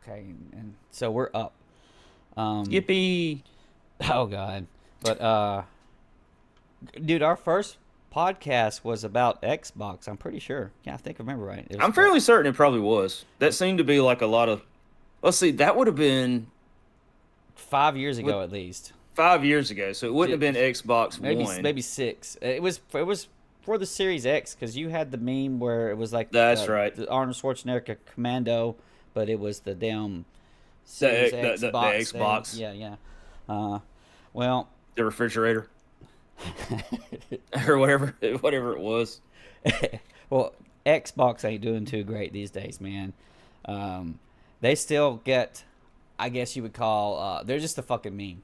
Okay, and so we're up. Um, Yippee! oh God, but dude, our first podcast was about Xbox. I'm pretty sure. Yeah, I think I remember right. It was I'm about fairly certain it probably was. That seemed to be like a lot of. Let's see, that would have been 5 years what ago at least. 5 years ago, so it wouldn't have been Xbox One. Maybe six. It was for the Series X because you had the meme where it was like That's right. the Arnold Schwarzenegger Commando, but it was the damn Series The X the box thing. Xbox, Yeah, yeah. Uh, well, the refrigerator, or whatever it was. well, Xbox ain't doing too great these days, man. Um, they still get, I guess you would call, they're just a fucking meme.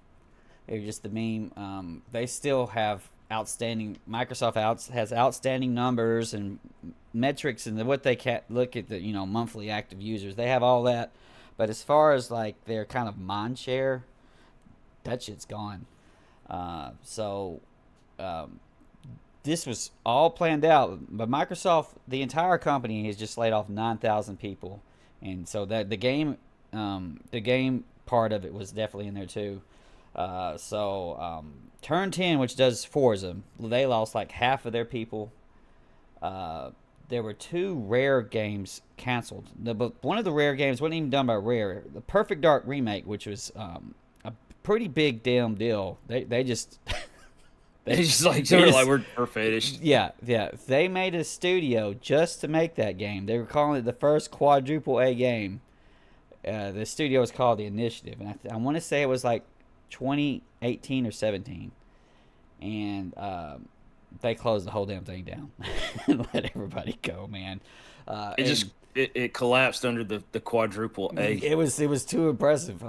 They're just the meme. They still have outstanding. Has outstanding numbers and metrics, and what they can look at the monthly active users. They have all that, but as far as like their kind of mind share, that shit's gone. So um, this was all planned out, but Microsoft, the entire company, has just laid off 9,000 people, and so that the game part of it was definitely in there too. Turn 10, which does Forza, they lost like half of their people. Uh, there were two Rare games canceled. But one of the Rare games wasn't even done by Rare. The Perfect Dark remake, which was a pretty big damn deal. They just they, It's just like they sort of like just we're finished. yeah, yeah. They made a studio just to make that game. They were calling it the first quadruple A game. The studio was called The Initiative, and I want to say it was like 2018 or 17, and they closed the whole damn thing down and let everybody go, man. It And just it collapsed under the quadruple A. it was too impressive.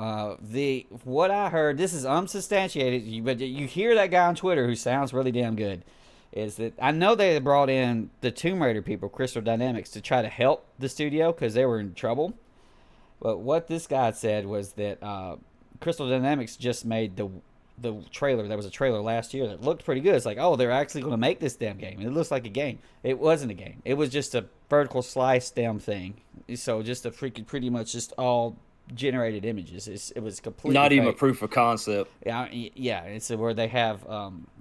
The what I heard, this is unsubstantiated, but you hear that guy on Twitter who sounds really damn good. Is that I know they brought in the Tomb Raider people, Crystal Dynamics, to try to help the studio because they were in trouble. But what this guy said was that Crystal Dynamics just made the trailer. There was a trailer last year that looked pretty good. It's like, oh, they're actually going to make this damn game. And it looks like a game. It wasn't a game. It was just a vertical slice damn thing. So just a freaking pretty much just all generated images. It was completely Not even a fake. proof of concept. Yeah, yeah. It's where they have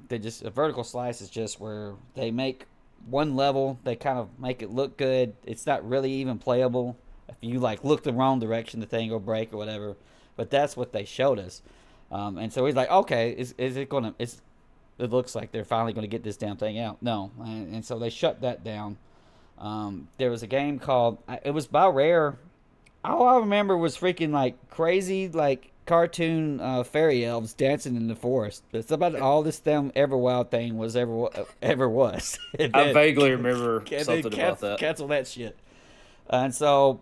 they just a vertical slice is just where they make one level. They kind of make it look good. It's not really even playable. If you like look the wrong direction, the thing will break or whatever. But that's what they showed us. And so he's like, okay, is it gonna? It looks like they're finally gonna get this damn thing out. No, and so they shut that down. There was a game called. It was by Rare. All I remember was freaking like crazy like cartoon fairy elves dancing in the forest. That's about all this damn Everwild thing was ever was. and I then, vaguely remember and then something about that. cancel that shit. And so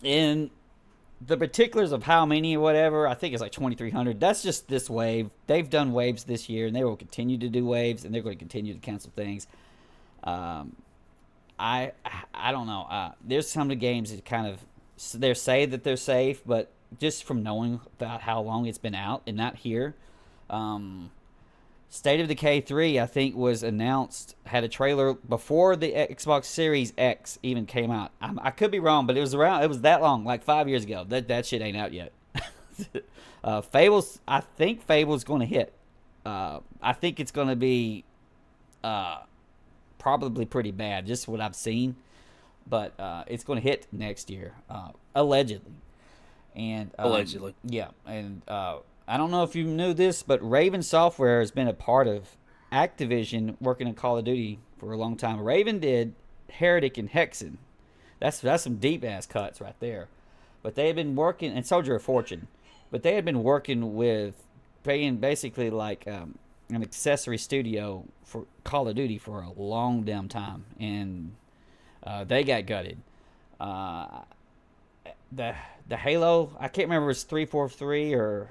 in the particulars of how many or whatever, I think it's like 2,300. That's just this wave. They've done waves this year, and they will continue to do waves, and they're going to continue to cancel things. Um, I I don't know. There's some of the games that kind of they say that they're safe, but just from knowing about how long it's been out and not here, um, State of Decay 3, I think, was announced, had a trailer before the Xbox Series X even came out. I could be wrong, but it was that long, like 5 years ago. That shit ain't out yet. I think Fable's going to hit. I think it's going to be uh, probably pretty bad, just what I've seen. But it's going to hit next year, allegedly. And Allegedly. yeah, and I don't know if you knew this, but Raven Software has been a part of Activision working in Call of Duty for a long time. Raven did Heretic and Hexen. That's some deep ass cuts right there. But they had been working and Soldier of Fortune, but they had been working with being basically like an accessory studio for Call of Duty for a long damn time, and they got gutted. Uh, the the Halo, I can't remember if it's 343 or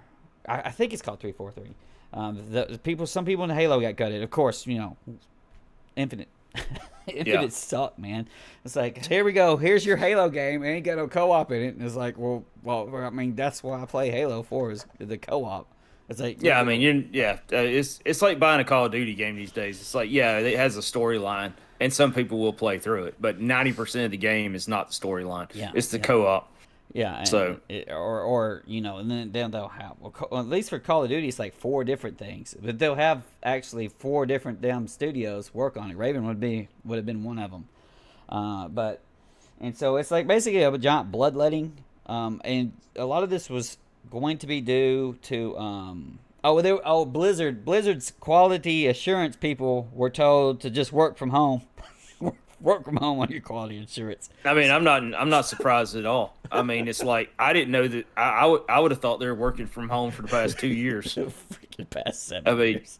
I think it's called 343. Some people in the Halo got gutted. Of course, Infinite. Yeah. Infinite sucked, man. It's like, here we go. Here's your Halo game. It ain't got no co-op in it. And it's like, well, I mean, that's why I play Halo for is the co-op. It's like, Yeah, I mean, it's like buying a Call of Duty game these days. It's like, yeah, it has a storyline, and some people will play through it, but 90% of the game is not the storyline. yeah, It's the yeah. co-op. Yeah, So or and then they'll have well, at least for Call of Duty, it's like four different things, but they'll have actually four different damn studios work on it. Raven would have been one of them, but and so it's like basically a giant bloodletting, and a lot of this was going to be due to Blizzard's quality assurance people were told to just work from home. Work from home on your quality assurance. I mean, I'm not surprised at all. I mean, it's like I didn't know that. I would have thought they were working from home for the past 2 years. Freaking past I 7 mean, years.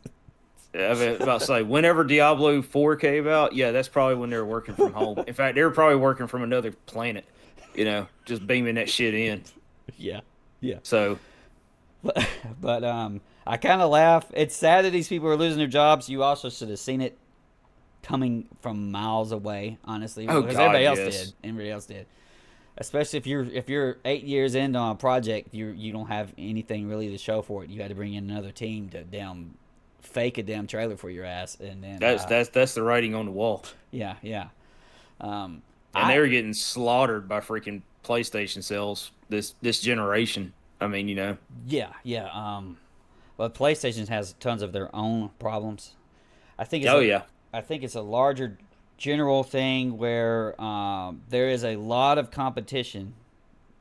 I mean, about to say whenever Diablo 4 came out, yeah, that's probably when they were working from home. In fact, they were probably working from another planet, just beaming that shit in. Yeah, yeah. So But I kind of laugh. It's sad that these people are losing their jobs. You also should have seen it coming from miles away, honestly, oh because god, everybody else yes. did. Everybody else did. Especially if you're 8 years into a project, you don't have anything really to show for it. You had to bring in another team to damn fake a damn trailer for your ass, and then That's the writing on the wall. yeah, yeah. Um, And I they're getting slaughtered by freaking PlayStation sales this generation. I mean, Yeah, yeah. Well, PlayStation has tons of their own problems. I think it's oh a, yeah. I think it's a larger general thing where there is a lot of competition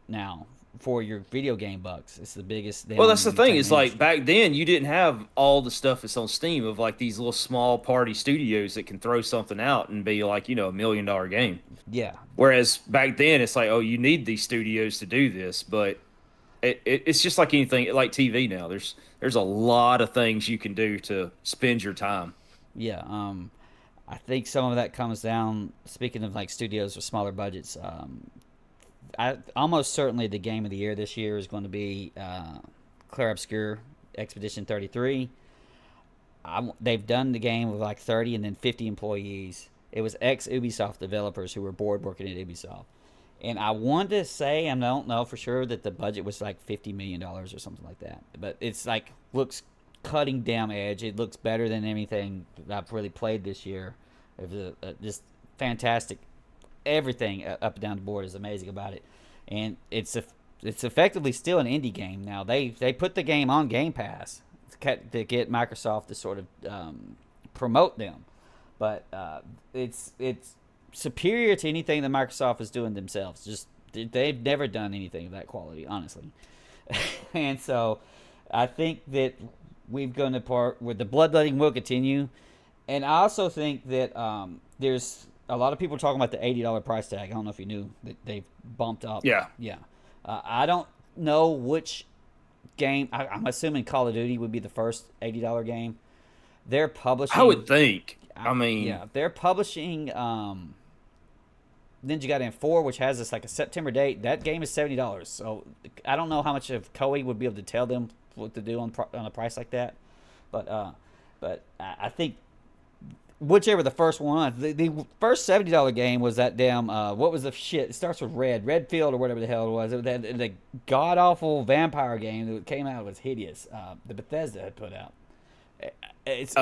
now for your video game bucks. It's the biggest Well, that's damn the thing. It's entertainment like industry. back then you didn't have all the stuff that's on Steam of like these little small party studios that can throw something out and be like, $1 million game. Yeah, Whereas back then it's like, oh, you need these studios to do this, but it's just like anything like TV now. There's a lot of things you can do to spend your time. yeah. I think some of that comes down. Speaking of like studios with smaller budgets, I almost certainly the game of the year this year is going to be Clair Obscur Expedition 33. They've done the game with like 30 and then 50 employees. It was ex Ubisoft developers who were bored working at Ubisoft. And I want to say, I don't know for sure, that the budget was like $50 million or something like that. But it's like, looks cutting damn edge. It looks better than anything I've really played this year. It was just fantastic. Everything up and down the board is amazing about it. And it's effectively still an indie game now. They put the game on Game Pass to get Microsoft to sort of promote them, but it's superior to anything that Microsoft is doing themselves. Just they've never done anything of that quality, honestly. And so I think that we've gone to part where the bloodletting will continue, and I also think that there's a lot of people talking about the $80 price tag. I don't know if you knew that they've bumped up. Yeah, Yeah, I don't know which game. I'm assuming Call of Duty would be the first $80 game. They're I would publishing. think. I mean, Yeah, they're publishing Ninja Gaiden 4, which has this like a September date. That game is $70. So I don't know how much of Koei would be able to tell them what to do on a price like that. But I think whichever the first one, the first $70 game was that damn what was the shit? It starts with Redfield or whatever the hell it was. It was the god awful vampire game that came out was hideous. The Bethesda had put out. It's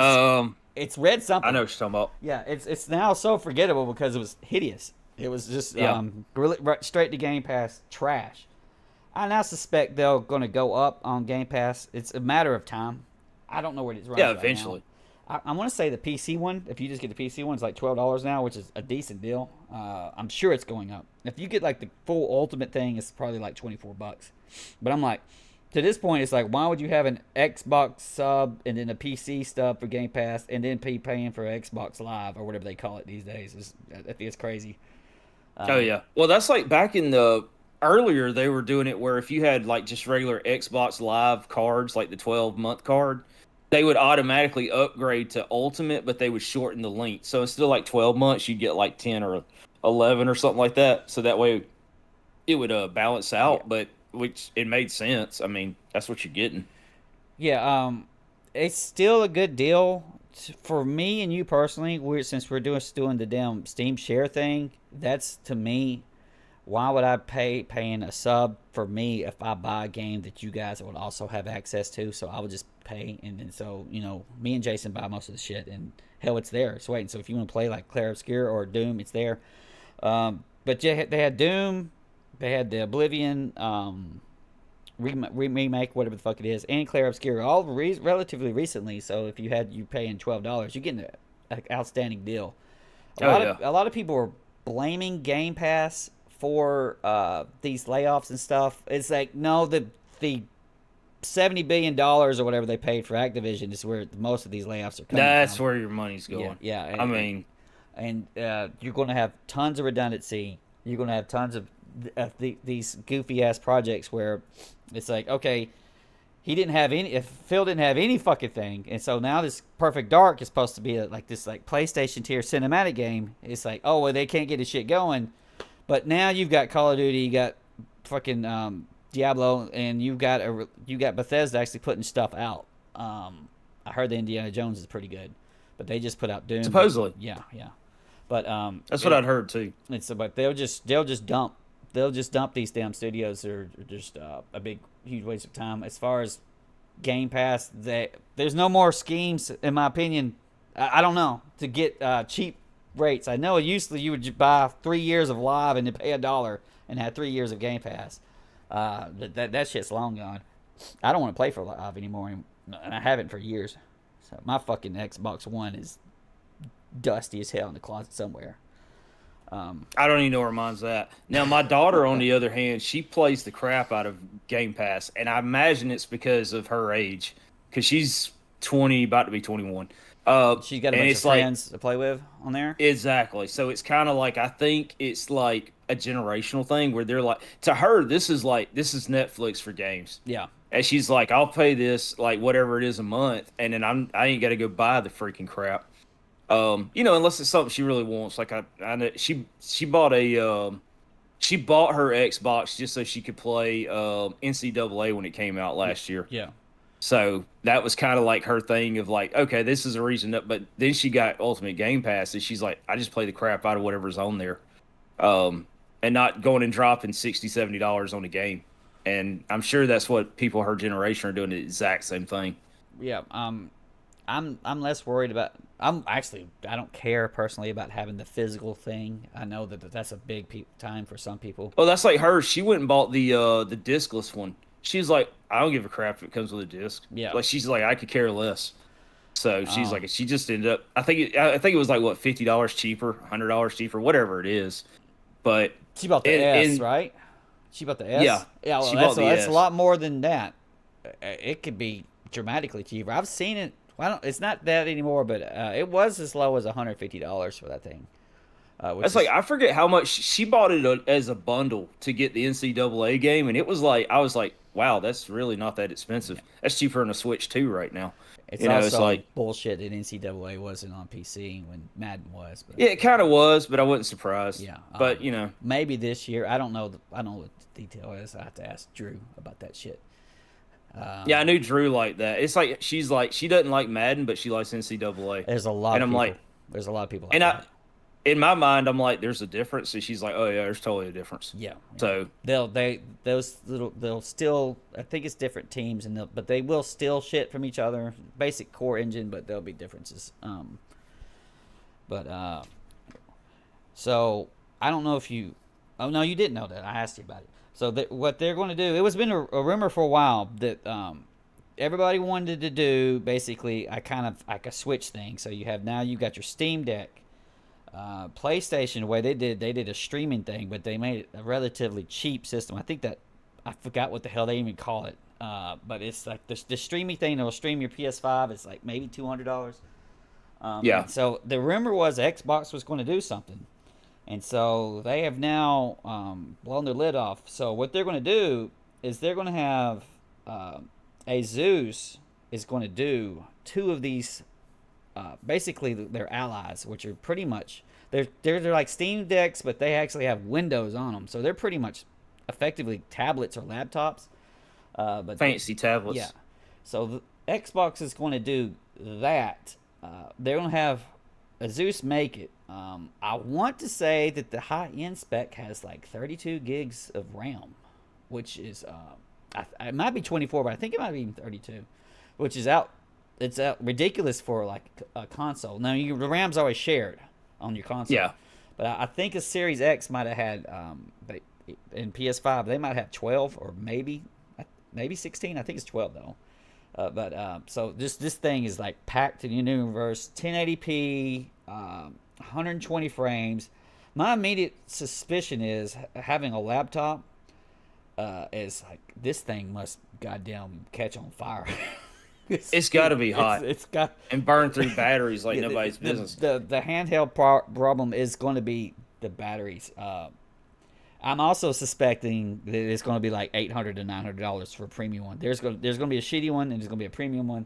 it's Red I something. know what you're talking about. Yeah, it's now so forgettable because it was hideous. It was just Yeah. right straight to Game Pass trash. I now suspect they're going to go up on Game Pass. It's a matter of time. I don't know where it's Yeah, right eventually. now. I want to say the PC one. If you just get the PC one, it's like $12 now, which is a decent deal. I'm sure it's going up. If you get like the full Ultimate thing, it's probably like $24. But I'm like, to this point, it's like, why would you have an Xbox sub and then a PC stub for Game Pass and then be paying for Xbox Live or whatever they call it these days? I think it's crazy. Oh yeah. Well, that's like back in the earlier they were doing it where if you had like just regular Xbox Live cards, like the 12-month card, they would automatically upgrade to Ultimate, but they would shorten the length. So instead of like 12 months, you'd get like 10 or 11 or something like that. So that way it would balance Yeah. out, but which it made sense. I mean, that's what you're getting. Yeah, it's still a good deal for me and you personally. Since we're doing the damn Steam share thing. That's to me. Why would I paying a sub for me if I buy a game that you guys would also have access to? So I would just pay, and then so me and Jason buy most of the shit, and hell, it's there. It's waiting. So if you want to play like Clair Obscur or Doom, it's there. But yeah, they had Doom. They had the Oblivion remake, whatever the fuck it is, and Claire Obscura, all relatively recently. So if you paying $12, you're getting an outstanding deal. Oh yeah. A lot of people are blaming Game Pass for these layoffs and stuff. It's like no, the $70 billion or whatever they paid for Activision is where most of these layoffs are coming That's from. where your money's Yeah, going. yeah. I mean, You're going to have tons of redundancy. You're going to have tons of these goofy ass projects where it's like, okay, he didn't have any. If Phil didn't have any fucking thing, and so now this Perfect Dark is supposed to be like this like PlayStation tier cinematic game. It's like, oh well, they can't get this shit going, but now you've got Call of Duty, you got fucking Diablo, and you got Bethesda actually putting stuff out. I heard the Indiana Jones is pretty good, but they just put out Doom. supposedly. Yeah, yeah. But That's what I'd heard too. it's but they'll just dump these damn studios. They're just a big huge waste of time. As far as Game Pass, there's no more schemes, in my opinion. I don't know, to get cheap rates. I know usually you would buy 3 years of Live and then pay $1 and have 3 years of Game Pass. That shit's long gone. I don't want to play for Live anymore, and I haven't for years. So my fucking Xbox One is dusty as hell in the closet somewhere. I don't even know where mine's at. Now, my daughter, on the other hand, she plays the crap out of Game Pass, and I imagine it's because of her age, because she's 20, about to be 21. She's got a And bunch of it's like, friends to play with on there. exactly. So it's kind of like, I think it's like a generational thing where they're like, to her, this is Netflix for games. Yeah, And she's like, I'll pay this, like, whatever it is a month, and then I ain't got to go buy the freaking crap. Unless it's something she really wants. Like I know she bought she bought her Xbox just so she could play NCAA when it came out last year. yeah. So that was kind of like her thing of like, okay, this is a reason. But then she got Ultimate Game Pass, and she's like, I just play the crap out of whatever's on there, and not going and dropping $60-$70 on a game. And I'm sure that's what people her generation are doing, the exact same thing. Yeah. I'm less worried about. I don't care personally about having the physical thing. I know that that's a big time for some people. Oh, that's like her. She went and bought the discless one. She's like, I don't give a crap if it comes with a disc. Yeah. Like she's like, I could care less. So she's Um, like, she just ended up. I think it was like what, $50 cheaper, $100 cheaper, whatever it is. But she bought the S, right? She bought the S. Yeah, Yeah. Well, she bought the that's S. a lot more than that. It could be dramatically cheaper. I've seen it. Well, it's not that anymore, but it was as low as $150 for that thing. Which That's is like, I forget how much she bought it as a bundle to get the NCAA game, and it was like, I was like, wow, that's really not that expensive. That's cheaper than a Switch 2 right now. it's It's also like, bullshit that NCAA wasn't on PC when Madden was. But yeah, it kind of was, but I wasn't surprised. yeah, But maybe this year. I don't know. I don't know what the detail is. I have to ask Drew about that shit. yeah, I knew Drew like that. It's like she's like, she doesn't like Madden, but she likes NCAA. There's a lot And of I'm people. like, There's a lot of people like and that. in my mind, I'm like, there's a difference. And she's like, oh yeah, there's totally a difference. Yeah, yeah. So They'll still, I think it's different teams, but they will still shit from each other. Basic core engine, but there'll be differences. But so I don't know if you. Oh no, you didn't know that. I asked you about it. So what they're going to do? It was been a rumor for a while that everybody wanted to do basically a kind of like a Switch thing. So you got your Steam Deck. PlayStation, the way they did a streaming thing, but they made it a relatively cheap system. I think that I forgot what the hell they even call it. But it's like the streaming thing that will stream your PS5. It's like maybe $200. yeah, So the rumor was Xbox was going to do something, and so they have now blown their lid off. So what they're going to do is they're going to have Asus is going to do two of these basically their allies, which are pretty much they're like Steam Decks, but they actually have Windows on them, so they're pretty much effectively tablets or laptops. But fancy tablets. yeah, so Xbox is going to do that. They're going to have Asus make it. I want to say that the high end spec has like 32 gigs of RAM, which is it might be 24, but I think it might be even 32, which is out. It's ridiculous for like a console. Now the RAM's always shared on your console. Yeah. But I think a Series X might have had in PS5 they might have 12 or maybe 16. I think it's 12 though. So this thing is like packed in the universe, 1080p, 120 frames. My immediate suspicion is having a laptop is like this thing must goddamn catch on fire. It's got to be hot It's got and burn through batteries like yeah, nobody's business. the handheld problem is going to be the batteries. I'm also suspecting that it's going to be like $800 to $900 for a premium one. There's going to be a shitty one and there's going to be a premium one.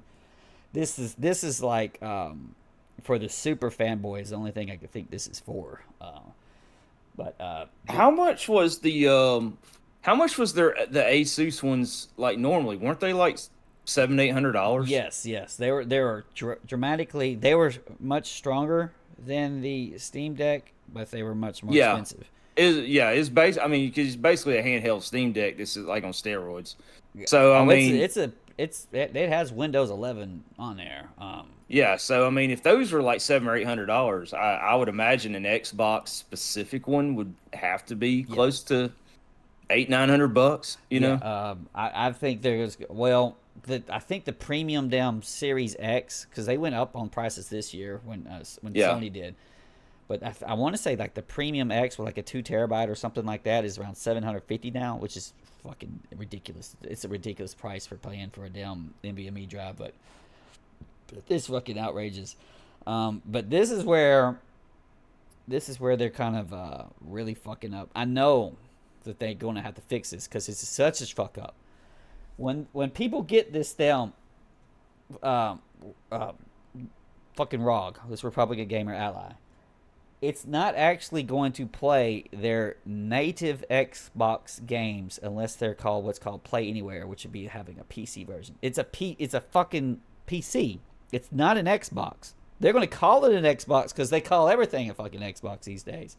This is like for the super fanboys. The only thing I could think this is for. How much was the Asus ones like normally? Weren't they like $700-800? Yes, they were dramatically. They were much stronger than the Steam Deck, but they were much more Yeah, expensive. it's I mean, 'cause it's basically a handheld Steam Deck. This is like on steroids. So I Oh, mean, it has Windows 11 on there. yeah. So I mean, if those were like $700 or $800, I would imagine an Xbox specific one would have to be close to $800-900. You Yeah, know? I think I think the premium down Series X because they went up on prices this year when Yeah. Sony did. But I want to say like the premium X with like a 2 terabyte or something like that is around 750 now, which is fucking ridiculous. It's a ridiculous price for paying for a damn NVMe drive, but it's fucking outrageous. But this is where they're kind of really fucking up. I know that they're going to have to fix this because it's such a fuck up. When people get this down, fucking ROG, this Republican Gamer Ally, it's not actually going to play their native Xbox games unless they're called what's called Play Anywhere, which would be having a PC version. It's a fucking PC. It's not an Xbox. They're going to call it an Xbox because they call everything a fucking Xbox these days.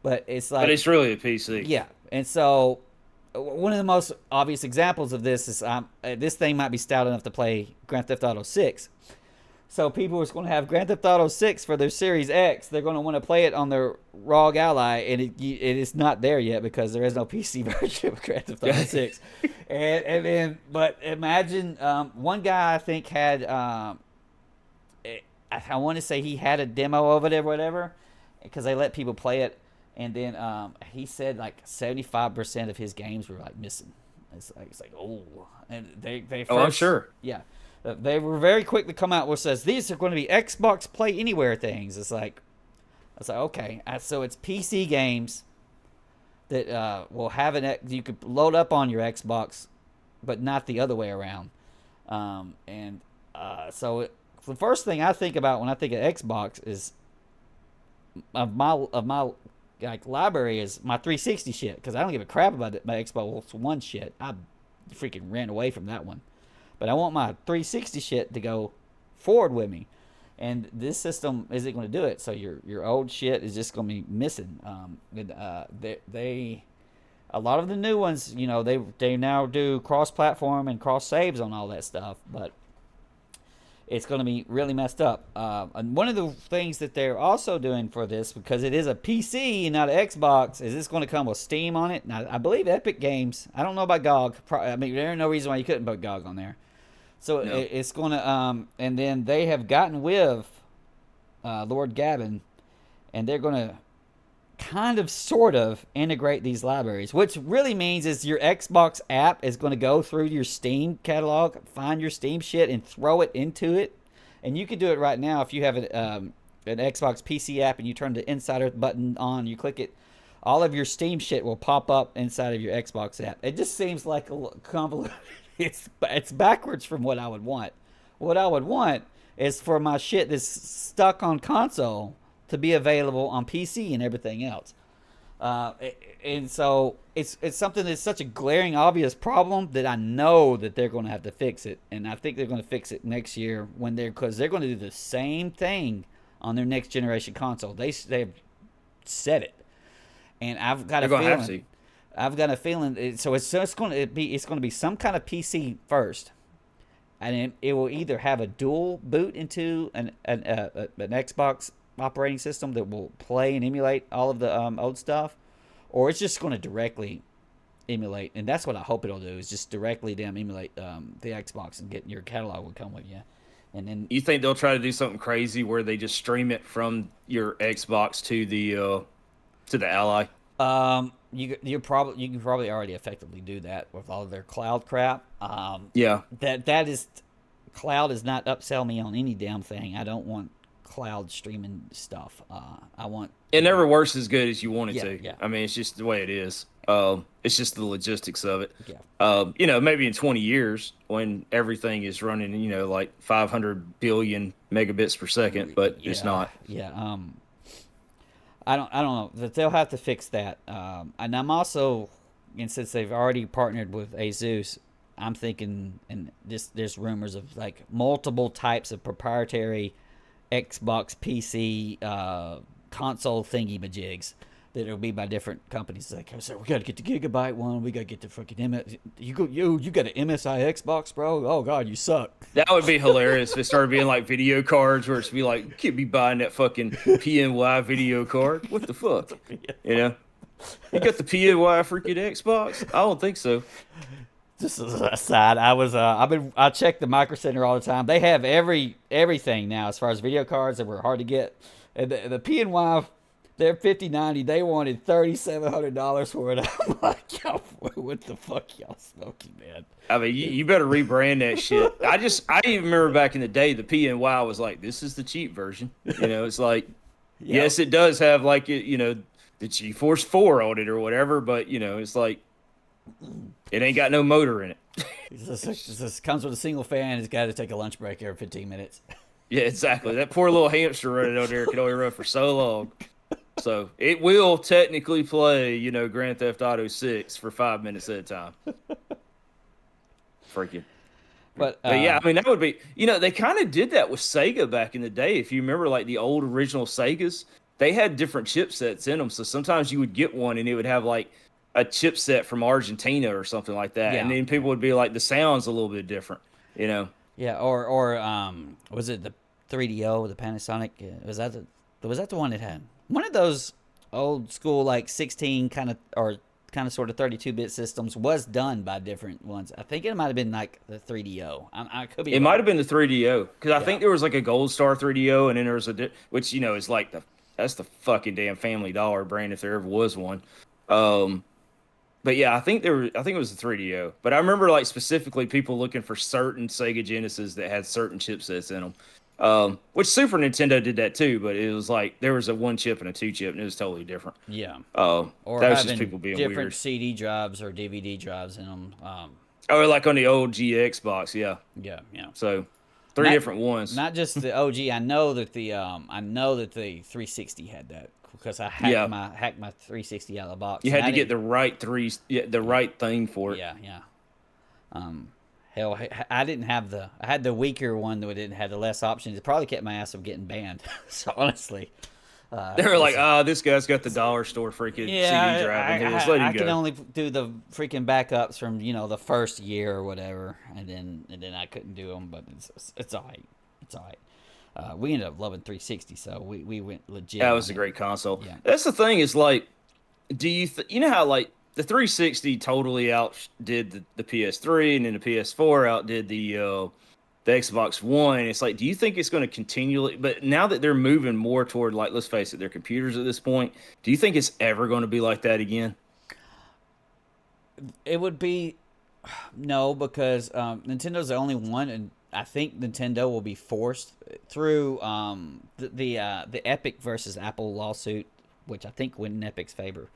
But it's like, But it's really a PC. yeah. And so one of the most obvious examples of this is this thing might be stout enough to play Grand Theft Auto 6. So people are going to have Grand Theft Auto 6 for their Series X. They're going to want to play it on their ROG Ally, and it is not there yet because there is no PC version of Grand Theft Auto 6. But imagine one guy I think had I want to say he had a demo of it or whatever because they let people play it, and then he said like 75% of his games were like missing. It's like oh, and they first, Oh, I'm sure. Yeah. They were very quick to come out with says these are going to be Xbox Play Anywhere things. It's like okay, so it's PC games that will have you could load up on your Xbox, but not the other way around. So the first thing I think about when I think of Xbox is of my like library is my 360 shit because I don't give a crap about my Xbox One shit. I freaking ran away from that one. But I want my 360 shit to go forward with me, and this system isn't going to do it. So your old shit is just going to be missing. A lot of the new ones, you know, they now do cross-platform and cross-saves on all that stuff, but it's going to be really messed up. And one of the things that they're also doing for this, because it is a PC and not an Xbox, is it's going to come with Steam on it. Now, I believe Epic Games. I don't know about GOG. I mean, there's no reason why you couldn't put GOG on there. So no. It's going to, and then they have gotten with Lord Gavin, and they're going to kind of sort of integrate these libraries, which really means is your Xbox app is going to go through your Steam catalog, find your Steam shit, and throw it into it. And you can do it right now if you have an Xbox PC app and you turn the Insider button on, you click it, all of your Steam shit will pop up inside of your Xbox app. It just seems like a convoluted. It's backwards from what I would want. What I would want is for my shit that's stuck on console to be available on PC and everything else. And so it's something that's such a glaring, obvious problem that I know that they're going to have to fix it. And I think they're going to fix it next year because they're going to do the same thing on their next generation console. They've said it, and I've got a feeling. I've got a feeling. So it's going to be some kind of PC first, and it will either have a dual boot into an Xbox operating system that will play and emulate all of the old stuff, or it's just going to directly emulate, and that's what I hope it'll do, is just directly them emulate the Xbox, and get your catalog will come with you. And then You think they'll try to do something crazy where they just stream it from your Xbox to the Ally? you can probably already effectively do that with all of their cloud crap. Yeah. That is, cloud does not upsell me on any damn thing. I don't want cloud streaming stuff. I want It never works as good as you want it Yeah, to. yeah. I mean, it's just the way it is. It's just the logistics of it. Yeah. Maybe in 20 years when everything is running, like 500 billion megabits per second, but it's not. Yeah. I don't know that they'll have to fix that. And I'm also, and since they've already partnered with Asus, I'm thinking, and there's rumors of like multiple types of proprietary Xbox PC console thingy majigs that will be by different companies. Like, I said, we got to get the Gigabyte one. We got to get the fucking MS. You got an MSI Xbox, bro? Oh god, you suck. That would be hilarious if it started being like video cards where it's be like, you can't be buying that fucking PNY video card. What the fuck? You know? You got the PNY freaking Xbox? I don't think so. Just as an aside, I check the Micro Center all the time. They have everything now as far as video cards that were hard to get. And the PNY, they're $50.90. They wanted $3,700 for it. I'm like, yo, what the fuck y'all smoking, man? I mean, you better rebrand that shit. I even remember back in the day, the PNY was like, this is the cheap version. It's like, yes, it does have like, the GeForce 4 on it or whatever, but, it's like, it ain't got no motor in it. This comes with a single fan. It's got to take a lunch break every 15 minutes. Yeah, exactly. That poor little hamster running on there can only run for so long. So it will technically play, Grand Theft Auto 6 for 5 minutes at a time. Freaking. But yeah, I mean, that would be, they kind of did that with Sega back in the day. If you remember, like the old original Segas, they had different chipsets in them. So sometimes you would get one and it would have like a chipset from Argentina or something like that. Yeah. And then people would be like, the sound's a little bit different, Yeah, or was it the 3DO, the Panasonic? Was that the one that had one of those old school like 16 kind of sort of 32-bit systems was done by different ones. I think it might have been like the 3DO. I could be. It wrong. might have been the 3DO because I think there was like a Gold Star 3DO, and then there was which is like that's the fucking damn Family Dollar brand if there ever was one. But yeah, I think it was the 3DO. But I remember like specifically people looking for certain Sega Genesis that had certain chipsets in them. Which Super Nintendo did that too, but it was like there was a 1 chip and a 2 chip, and it was totally different. Yeah. Or that was just people being different weird. CD drives or DVD drives in them. Or like on the old G Xbox, yeah. Yeah. So 3 different ones. Not just the OG. I know that the 360 had that because I hacked my 360 out of the box. You had to get the right right thing for it. Yeah. Hell, I didn't have I had the weaker one that didn't have the less options. It probably kept my ass from getting banned. So honestly, they were like, this guy's got the dollar store freaking CD drive in his. Let him go. I can only do the freaking backups from the first year or whatever, and then I couldn't do them. But it's all right. It's all right. We ended up loving 360, so we went legit. That was a great console. Yeah. That's the thing is like, do you know how like the 360 totally outdid the PS3, and then the PS4 outdid the Xbox One. It's like, do you think it's going to continually? But now that they're moving more toward, like, let's face it, their computers at this point, do you think it's ever going to be like that again? It would be no, because Nintendo's the only one, and I think Nintendo will be forced through the Epic versus Apple lawsuit, which I think went in Epic's favor.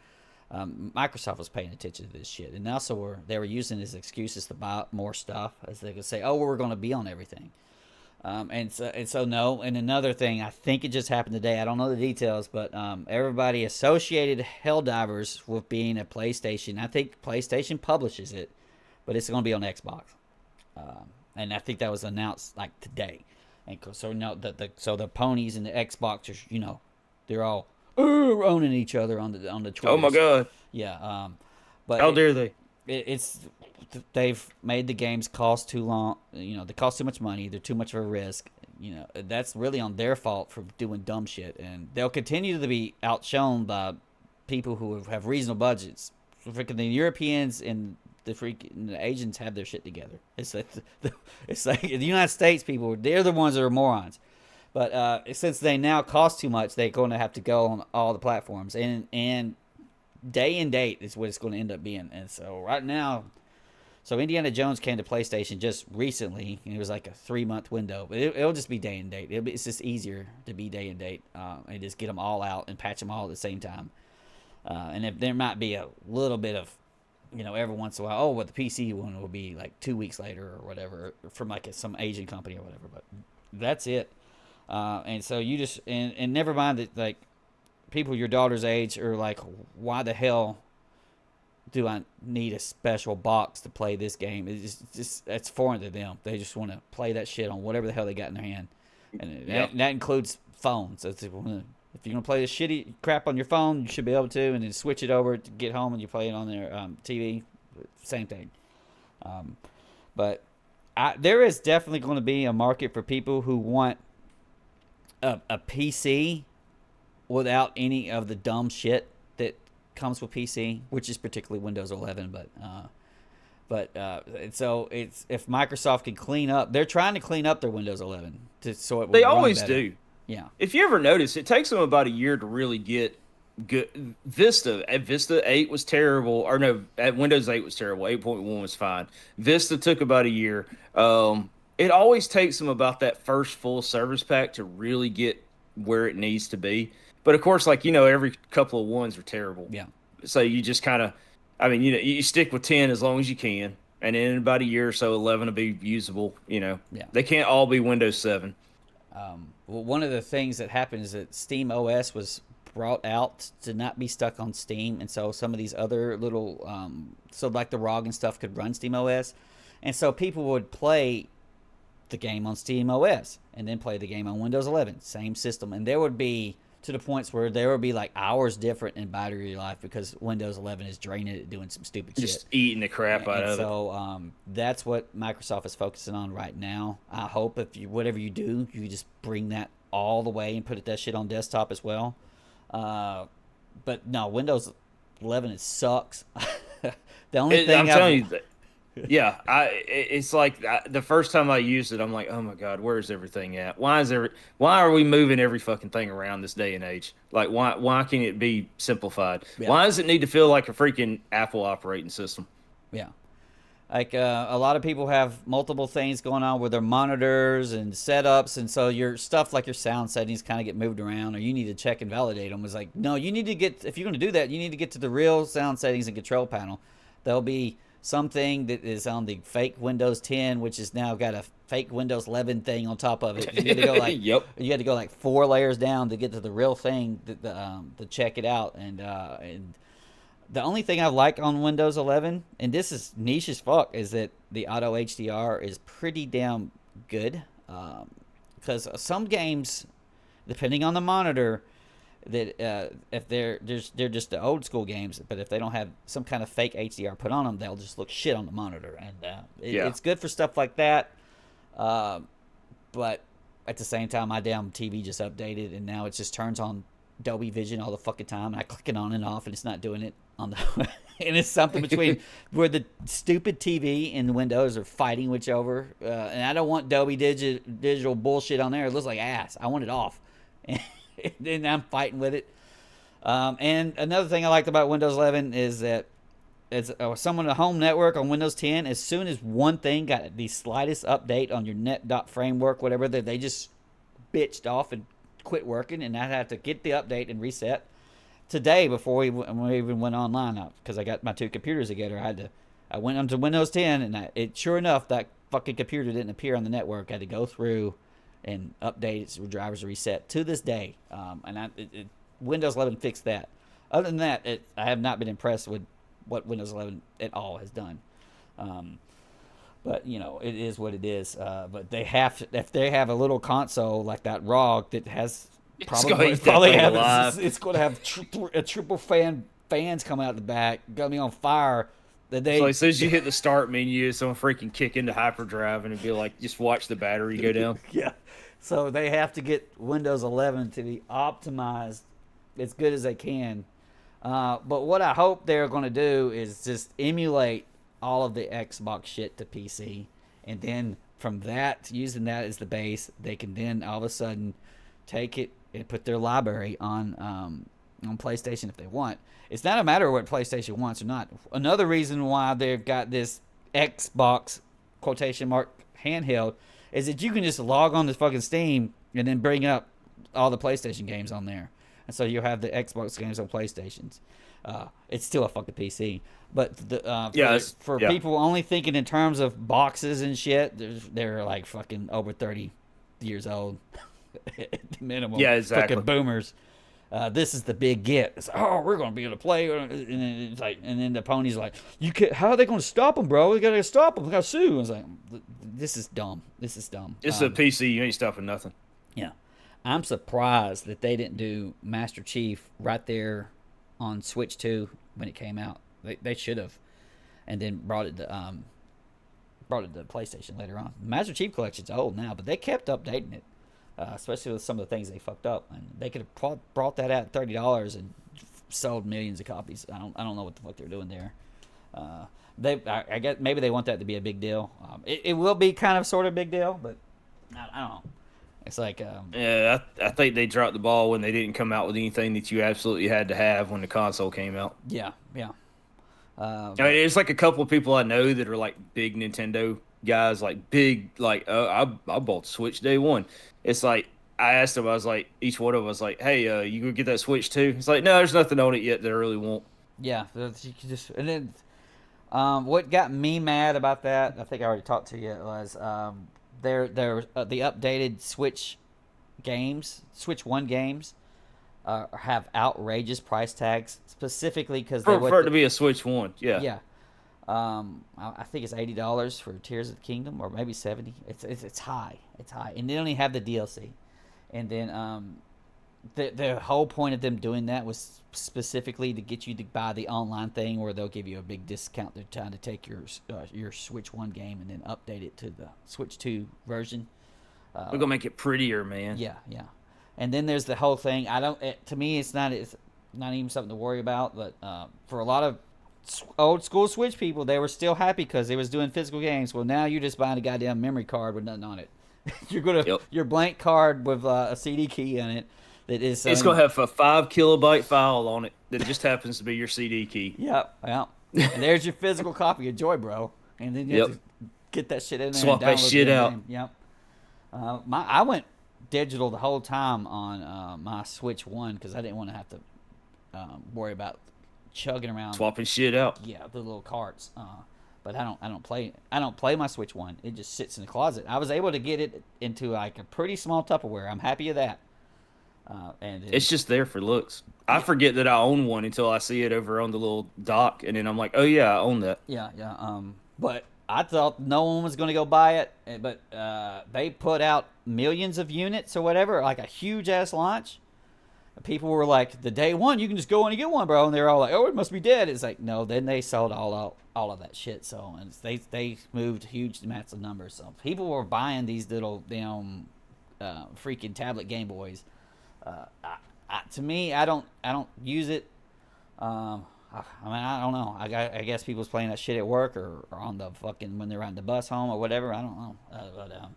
Microsoft was paying attention to this shit, and also they were using as excuses to buy more stuff, as they could say, "Oh, we're going to be on everything." And so no. And another thing, I think it just happened today. I don't know the details, but everybody associated Helldivers with being a PlayStation. I think PlayStation publishes it, but it's going to be on Xbox. And I think that was announced like today. And so the ponies and the Xboxers, they're all owning each other on the Twitter. Oh my god! Yeah, but how dare they? They've made the games cost too long. They cost too much money. They're too much of a risk. That's really on their fault for doing dumb shit, and they'll continue to be outshone by people who have reasonable budgets. Freaking the Europeans and the Asians have their shit together. It's like it's like the United States people. They're the ones that are morons. But since they now cost too much, they're going to have to go on all the platforms, and day and date is what it's going to end up being. And so right now, so Indiana Jones came to PlayStation just recently, and it was like a 3-month window. But it'll just be day and date. It's just easier to be day and date, and just get them all out and patch them all at the same time. And if there might be a little bit of, every once in a while, but the PC one will be like 2 weeks later or whatever from like some Asian company or whatever. But that's it. And so you just and never mind that, like, people your daughter's age are like, why the hell do I need a special box to play this game? It's foreign to them. They just want to play that shit on whatever the hell they got in their hand, and that includes phones. If you're gonna play this shitty crap on your phone, you should be able to, and then switch it over to get home and you play it on their TV. Same thing. But there is definitely going to be a market for people who want a PC without any of the dumb shit that comes with PC, which is particularly Windows 11. So it's, if Microsoft can clean up, they're trying to clean up their Windows 11 so it will They run always better. do. Yeah. If you ever notice, it takes them about a year to really get good. Vista 8 was terrible, or no, Windows 8 was terrible. 8.1 was fine. Vista took about a year. It always takes them about that first full service pack to really get where it needs to be. But of course, like, every couple of ones are terrible. Yeah. So you just kind of, you stick with 10 as long as you can, and in about a year or so, 11 will be usable. Yeah. They can't all be Windows 7. Well, one of the things that happened is that Steam OS was brought out to not be stuck on Steam, and so some of these other little, so like the ROG and stuff could run Steam OS, and so people would play the game on Steam OS and then play the game on Windows 11, same system, and there would be to the points where there would be like hours different in battery life because Windows 11 is draining it, doing some stupid shit. Just eating the crap out of it. So that's what Microsoft is focusing on right now. I hope whatever you do, you just bring that all the way and put that shit on desktop as well. But no, Windows 11, it sucks. The only thing I'm telling you that. Yeah, it's like the first time I used it, I'm like, oh my god, where's everything at? Why are we moving every fucking thing around this day and age? Like, why can't it be simplified? Yeah. Why does it need to feel like a freaking Apple operating system? Yeah. Like a lot of people have multiple things going on with their monitors and setups, and so your stuff like your sound settings kind of get moved around, or you need to check and validate them. It's like, no, you need to if you're going to do that, you need to get to the real sound settings and control panel. There'll be something that is on the fake Windows 10, which has now got a fake Windows 11 thing on top of it. You had to go like, Yep. You had to go like 4 layers down to get to the real thing to check it out. And the only thing I like on Windows 11, and this is niche as fuck, is that the auto HDR is pretty damn good. Because some games, depending on the monitor, that if they're just the old school games, but if they don't have some kind of fake HDR put on them, they'll just look shit on the monitor, and it's good for stuff like that. But at the same time, my damn TV just updated, and now it just turns on Dolby Vision all the fucking time, and I click it on and off, and it's not doing it on the. And it's something between where the stupid TV and Windows are fighting whichever, and I don't want Dolby digital bullshit on there. It looks like ass. I want it off. And I'm fighting with it. And another thing I liked about Windows 11 is that as someone at a home network on Windows 10, as soon as one thing got the slightest update on your net.framework, whatever, that they just bitched off and quit working, and I had to get the update and reset. Today, before we even went online, because I got my 2 computers together, I went onto Windows 10, and sure enough, that fucking computer didn't appear on the network. I had to go through and update its drivers reset to this day. And Windows 11 fixed that. Other than that, I have not been impressed with what Windows 11 at all has done. But it is what it is. But if they have a little console like that ROG that has it's going to have a triple fans coming out the back, gonna be on fire. So as soon as you hit the start menu, someone freaking kick into hyperdrive and it'd be like, just watch the battery go down. Yeah. So they have to get Windows 11 to be optimized as good as they can But what I hope they're going to do is just emulate all of the Xbox shit to PC, and then from that, using that as the base, they can then all of a sudden take it and put their library on PlayStation if they want. It's not a matter of what PlayStation wants or not. Another reason why they've got this Xbox quotation mark handheld is that you can just log on to fucking Steam and then bring up all the PlayStation games on there. And so you'll have the Xbox games on PlayStations. It's still a fucking PC. But for people only thinking in terms of boxes and shit, they're like fucking over 30 years old at the minimum. Yeah, exactly. Fucking boomers. This is the big get. It's like, oh, we're going to be able to play. And then it's like, and then the pony's like, how are they going to stop them, bro? We got to stop them. We got to sue. I was like, this is dumb. This is dumb. It's a PC. You ain't stopping nothing. Yeah. I'm surprised that they didn't do Master Chief right there on Switch 2 when it came out. They should have, and then brought it to PlayStation later on. Master Chief Collection's old now, but they kept updating it, especially with some of the things they fucked up. And they could have brought that out at $30 and sold millions of copies. I don't know what the fuck they're doing there. I guess maybe they want that to be a big deal. It will be kind of sort of big deal, but I don't know. It's like yeah, I think they dropped the ball when they didn't come out with anything that you absolutely had to have when the console came out. Yeah. I mean, it's like a couple of people I know that are like big Nintendo guys, like big, like I bought Switch day one. It's like I asked them, I was like, each one of them was like, hey, you gonna get that Switch too? It's like, no, there's nothing on it yet that I really want. Yeah, you can just, and then what got me mad about that, I think I already talked to you, was the updated Switch games, Switch 1 games, have outrageous price tags, specifically because for it to be a Switch 1, yeah. Yeah. I think it's $80 for Tears of the Kingdom, or maybe $70. It's high. It's high, and they only have the DLC. And then the whole point of them doing that was specifically to get you to buy the online thing, where they'll give you a big discount. They're trying to take your Switch 1 game and then update it to the Switch 2 version. We're gonna make it prettier, man. Yeah. And then there's the whole thing. To me, it's not even something to worry about. But for a lot of old school Switch people, they were still happy because they was doing physical games. Well, now you're just buying a goddamn memory card with nothing on it. Your blank card with a CD key in it. It's going to have a 5 kilobyte file on it that just happens to be your CD key. Yep. And there's your physical copy of Joy, bro. And then you have to get that shit in there. Swap that shit out. Game. Yep. I went digital the whole time on my Switch 1 because I didn't want to have to worry about chugging around swapping shit out. Yeah, the little carts. But I don't play my Switch 1. It just sits in the closet. I was able to get it into like a pretty small Tupperware. I'm happy of that. And it's just there for looks. I forget that I own one until I see it over on the little dock, and then I'm like, oh yeah, I own that. Yeah. But I thought no one was going to go buy it, but they put out millions of units or whatever, like a huge ass launch. People were like, the day one, you can just go in and get one, bro. And they're all like, oh, it must be dead. It's like, no. Then they sold all of that shit. So and they moved huge amounts of numbers. So people were buying these little damn freaking tablet Game Boys. To me, I don't use it. I mean, I don't know. I guess people's playing that shit at work or on the fucking when they're on the bus home or whatever. I don't know.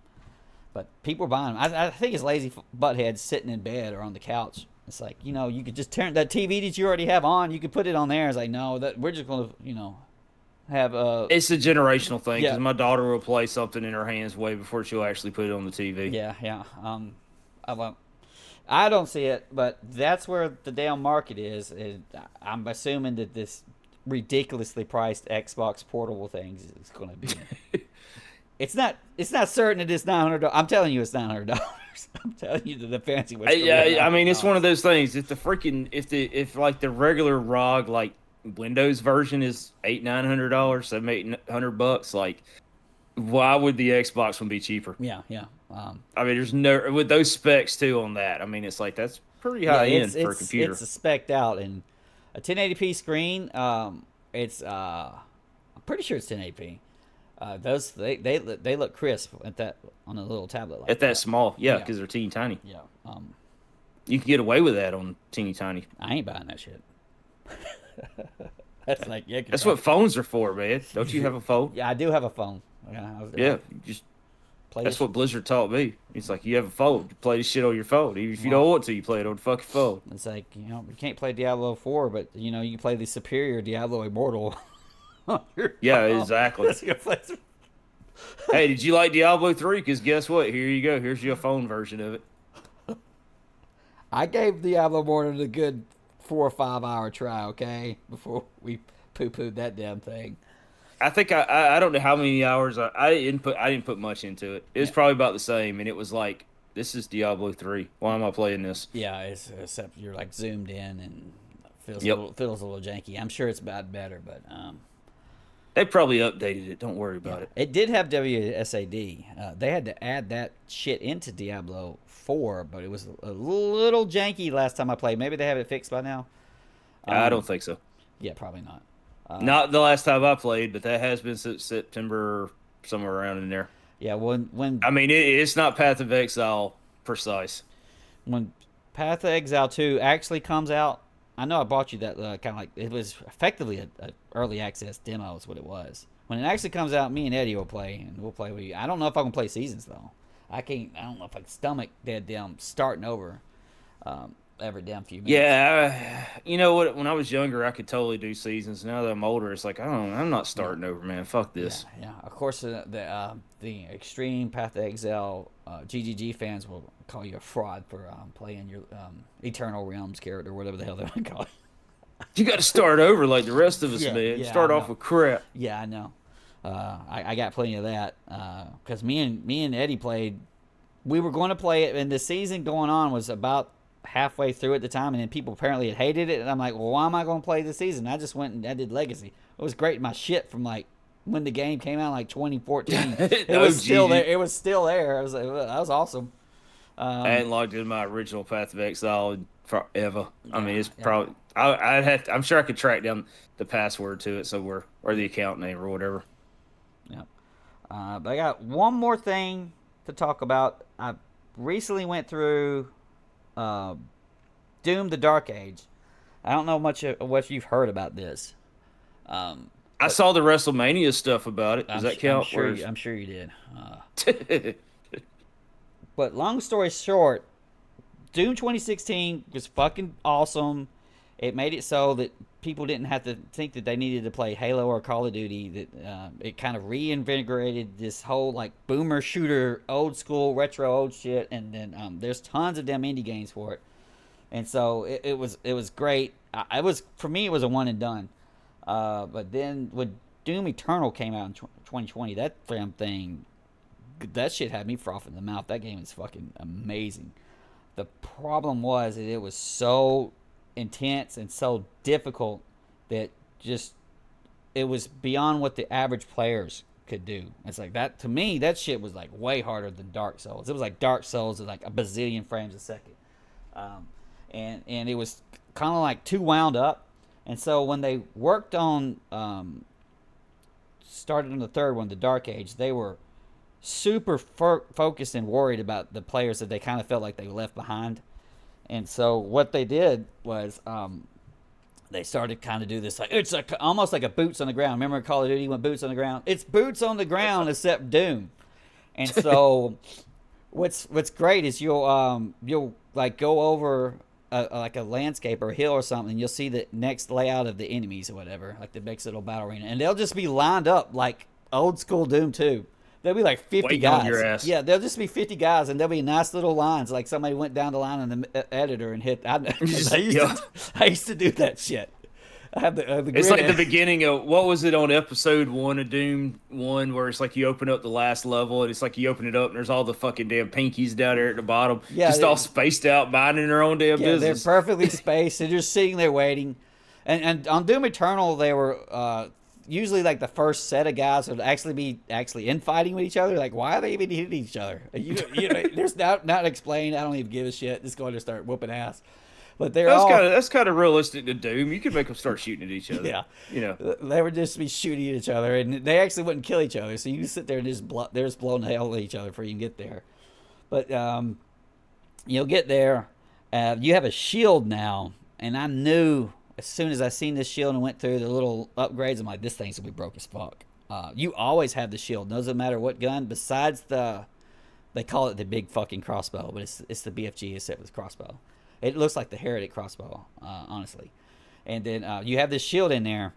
But people are buying them. I think it's lazy buttheads sitting in bed or on the couch. It's like, you could just turn that TV that you already have on. You could put it on there. It's like, no, that we're just going to, have a. It's a generational thing because my daughter will play something in her hands way before she'll actually put it on the TV. Yeah. I don't see it, but that's where the damn market is. I'm assuming that this ridiculously priced Xbox portable things is going to be. It's not certain it is $900. I'm telling you, it's $900. I'm telling you the fancy one. Yeah, I mean, it's one of those things. If the regular ROG like Windows version is $800-900, $700-800, like why would the Xbox one be cheaper? Yeah. I mean, there's no with those specs too on that. I mean, it's like that's pretty high end for a computer. It's spec'd out and a 1080p screen. It's I'm pretty sure it's 1080p. Those they look crisp at that on a little tablet like at that small, because they're teeny tiny. Yeah. You can get away with that on teeny tiny. I ain't buying that shit. That's like, yeah, That's what phones are for, man. Don't you have a phone? Yeah, I do have a phone. Yeah, Yeah, you just play that's this. what Blizzard taught me. It's like you have a phone, you play this shit on your phone. Even if you don't Well, want to, you play it on the fucking phone. it's like, you can't play Diablo 4, but you can play the superior Diablo Immortal on your Yeah, phone. exactly. That's a good place. Hey, did you like Diablo 3? Because guess what? Here you go. Here's your phone version of it. I gave Diablo Immortal a good 4 or 5 hour try, okay, before we poo-pooed that damn thing. I think I don't know how many hours I didn't put much into it. It was Yeah, probably about the same, and it was like this is Diablo 3. Why am I playing this? yeah. Except you're like zoomed in and Yep. feels a little janky. I'm sure it's better, but They probably updated it. Don't worry yeah, about it. it did have WSAD. They had to add that shit into Diablo 4, but it was a little janky last time I played. Maybe they have it fixed by now. I don't Um, think so. yeah, probably not. Not the last time I played, but that has been since September, somewhere around in there. Yeah, when I mean, it's not Path of Exile precise. when Path of Exile 2 actually comes out, I know I bought you that kind of like it was effectively a early access demo is what it was. When it actually comes out, me and Eddie will play and we'll play with you. I don't know if I can play seasons though. I can't. I don't know if I can stomach that damn starting over every damn few minutes. Yeah, you know what? When I was younger, I could totally do seasons. Now that I'm older, it's like I don't. I'm not Yeah. starting over, man. Fuck Yeah, this. yeah. Of course, the extreme Path of Exile GGG fans will call you a fraud for playing your Eternal Realms character, whatever the hell they want to call it. You got to start over like the rest of us, Yeah, man. yeah, Start I off know. with crap. Yeah, I know. I got plenty of that because me and Eddie played. We were going to play it, and the season going on was about halfway through at the time, and then people apparently had hated it, and I'm like, well, why am I going to play the season? I just went and I did Legacy. It was great. My shit from like when the game came out, like 2014, it was still there. It was still there. I was like, well, that was awesome. I hadn't logged in my original Path of Exile in forever. I Yeah, mean, it's yeah, probably I'd have. I'm sure I could track down the password to it somewhere or the account name or whatever. yeah. But I got one more thing to talk about. I recently went through uh, Doom: The Dark Age. I don't know much of what you've heard about this, I but saw the WrestleMania stuff about it. Does that count? I'm sure you did. But long story short, Doom 2016 was fucking awesome. It made it so that people didn't have to think that they needed to play Halo or Call of Duty. That it kind of reinvigorated this whole like boomer shooter, old school retro old shit. And then there's tons of damn indie games for it. And so it was great. I was for me it was a one and done. But then when Doom Eternal came out in 2020, that damn thing, that shit had me frothing the mouth. That game is fucking amazing. The problem was that it was so intense and so difficult that just it was beyond what the average players could do. It's like that to me. That shit was like way harder than Dark Souls. It was like Dark Souls at like a bazillion frames a second, um, and it was kind of like too wound up. And so when they worked on started on the third one, the Dark Age, they were super focused and worried about the players that they kind of felt like they left behind. And so what they did was they started kind of do this like it's like almost like a boots on the ground. Remember Call of Duty when boots on the ground? It's boots on the ground except Doom. And so what's great is you'll like go over like a landscape or a hill or something. You'll see the next layout of the enemies or whatever, like the next little battle arena, and they'll just be lined up like old school Doom 2. There'll be like 50 Waiting guys. on your ass. Yeah, there'll just be 50 guys, and there'll be nice little lines. Like somebody went down the line on the editor and hit. I used to do that shit. I have the It's grid like the beginning of what was it on episode 1 of Doom 1 where it's like you open up the last level and it's like you open it up and there's all the fucking damn pinkies down there at the bottom, Yeah, just all spaced out, minding their own damn Yeah, business. they're perfectly spaced. They're just sitting there waiting. And on Doom Eternal, they were usually like the first set of guys would actually be infighting with each other. Like, why are they even hitting each other? There's not explained. I don't even give a shit. Just going to start whooping ass. But That's kind of realistic to Doom. You could make them start shooting at each other. Yeah, you know. they would just be shooting at each other, and they actually wouldn't kill each other. So you sit there and they're just blowing the hell at each other before you can get there. But you'll get there. You have a shield now, and I knew as soon as I seen this shield and went through the little upgrades, I'm like, this thing's gonna be broke as fuck. You always have the shield, doesn't matter what gun. Besides they call it the big fucking crossbow, but it's the BFG except with crossbow. It looks like the Heretic crossbow, honestly. And then you have this shield in there,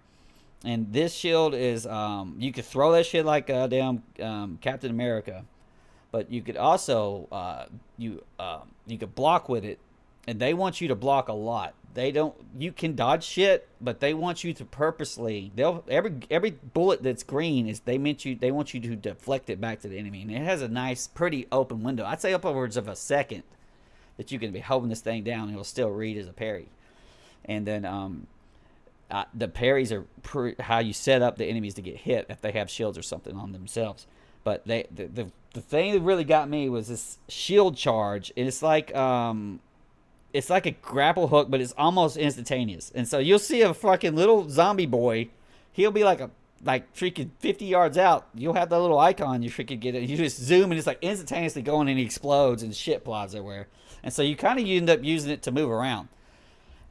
and this shield is you could throw that shit like damn Captain America, but you could also you could block with it, and they want you to block a lot. They don't. You can dodge shit, but they want you to purposely. They'll every bullet that's green is they want you to deflect it back to the enemy, and it has a nice, pretty open window. I'd say upwards of a second that you can be holding this thing down, and it'll still read as a parry. And then the parries are how you set up the enemies to get hit if they have shields or something on themselves. But the thing that really got me was this shield charge, and it's like a grapple hook, but it's almost instantaneous. And so you'll see a fucking little zombie boy. He'll be like freaking 50 yards out. You'll have that little icon. You freaking get it. You just zoom, and it's like instantaneously going, and he explodes, and shit flies everywhere. And so you kind of end up using it to move around.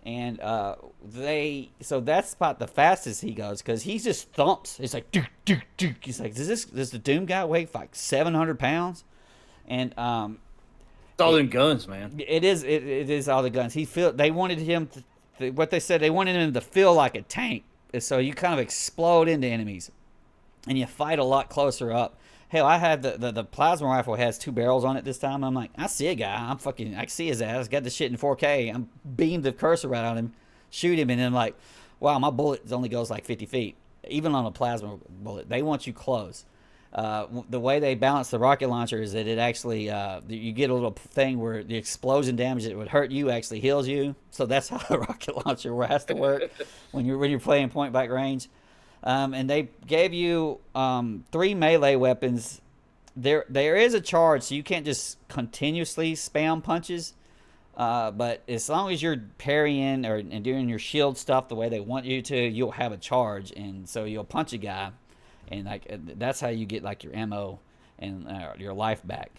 And so that's about the fastest he goes, because he just thumps. It's like duke, duke, duke. He's like, does the Doom guy weigh like 700 pounds? And it's all them guns, man. It is all the guns. They wanted him what they said, they wanted him to feel like a tank. And so you kind of explode into enemies, and you fight a lot closer up. Hell, I had the plasma rifle has 2 barrels on it this time. I'm like, I see a guy. I see his ass. Got the shit in 4K. I'm beamed the cursor right on him, shoot him, and then I'm like, wow, my bullet only goes like 50 feet. Even on a plasma bullet, they want you close. The way they balance the rocket launcher is that it actually you get a little thing where the explosion damage that would hurt you actually heals you. So that's how the rocket launcher has to work when you're playing point blank range. And they gave you 3 melee weapons. There is a charge, so you can't just continuously spam punches. But as long as you're parrying and doing your shield stuff the way they want you to, you'll have a charge, and so you'll punch a guy, and like that's how you get like your ammo and your life back.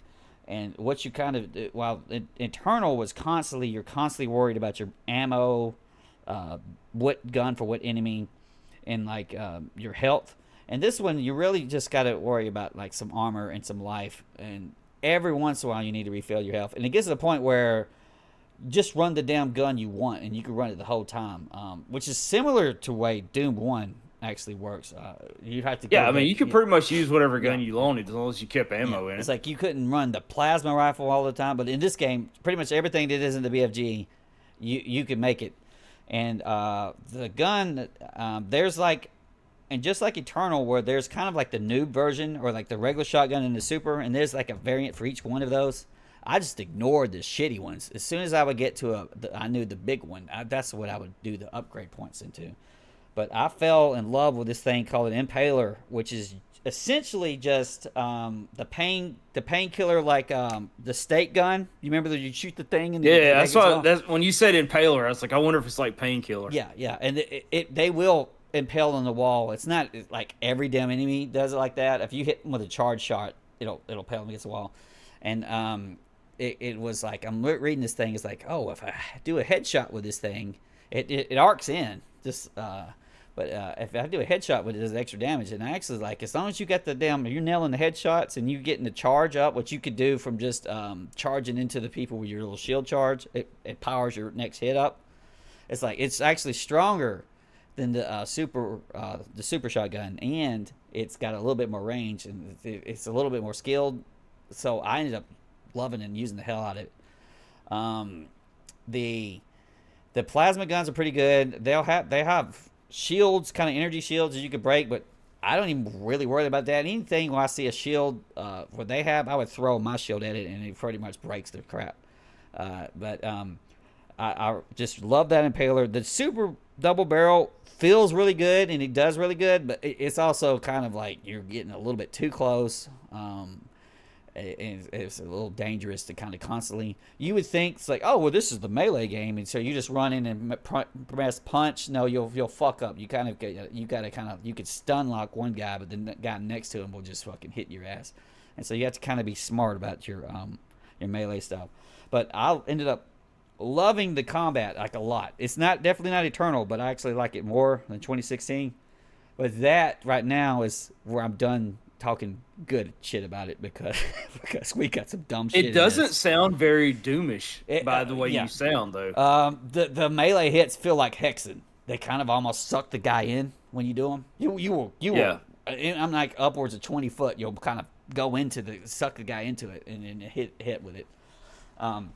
And what you kind of while Eternal was you're constantly worried about your ammo, what gun for what enemy, and like your health. And this one, you really just got to worry about like some armor and some life, and every once in a while you need to refill your health. And it gets to the point where just run the damn gun you want, and you can run it the whole time, which is similar to the way Doom 1 actually works. You have to you could pretty much use whatever gun you wanted as long as you kept ammo in it. It's like you couldn't run the plasma rifle all the time, but in this game, pretty much everything that is in the BFG, you can make it. And the gun, there's like, and just like Eternal, where there's kind of like the noob version or like the regular shotgun and the super, and there's like a variant for each one of those. I just ignored the shitty ones. As soon as I would get to I knew the big one. That's what I would do the upgrade points into. But I fell in love with this thing called an Impaler, which is essentially just the painkiller, like the stake gun. You remember that you shoot the thing and that's when you said Impaler, I was like, I wonder if it's like painkiller. Yeah, and they will impale on the wall. It's not like every damn enemy does it like that. If you hit them with a charge shot, it'll impale them against the wall. And it was like, I'm reading this thing. It's like, oh, if I do a headshot with this thing, it arcs in. But if I do a headshot with it, it does extra damage. And I actually like, as long as you got you're nailing the headshots and you getting the charge up, what you could do from just charging into the people with your little shield charge, it powers your next hit up. It's like, it's actually stronger than the super shotgun, and it's got a little bit more range, and it's a little bit more skilled. So I ended up loving and using the hell out of it. The plasma guns are pretty good. They have shields, kind of energy shields that you could break, but I don't even really worry about that. Anything when I see a shield what they have, I would throw my shield at it, and it pretty much breaks the crap. I just love that Impaler. The super double barrel feels really good, and it does really good, but it's also kind of like you're getting a little bit too close. It's a little dangerous to kind of constantly. You would think it's like, oh well, this is the melee game, and so you just run in and press punch. No, you'll fuck up. You could stun lock one guy, but then the guy next to him will just fucking hit your ass. And so you have to kind of be smart about your melee stuff. But I ended up loving the combat like a lot. It's not definitely not Eternal, but I actually like it more than 2016. But that right now is where I'm done talking good shit about it because because we got some dumb shit It in doesn't this. sound very doomish by the way Yeah. you sound, though. The melee hits feel like hexing. They kind of almost suck the guy in when you do them. You will. Yeah. I'm like upwards of 20 foot. You'll kind of go into the suck the guy into it and hit with it. Um,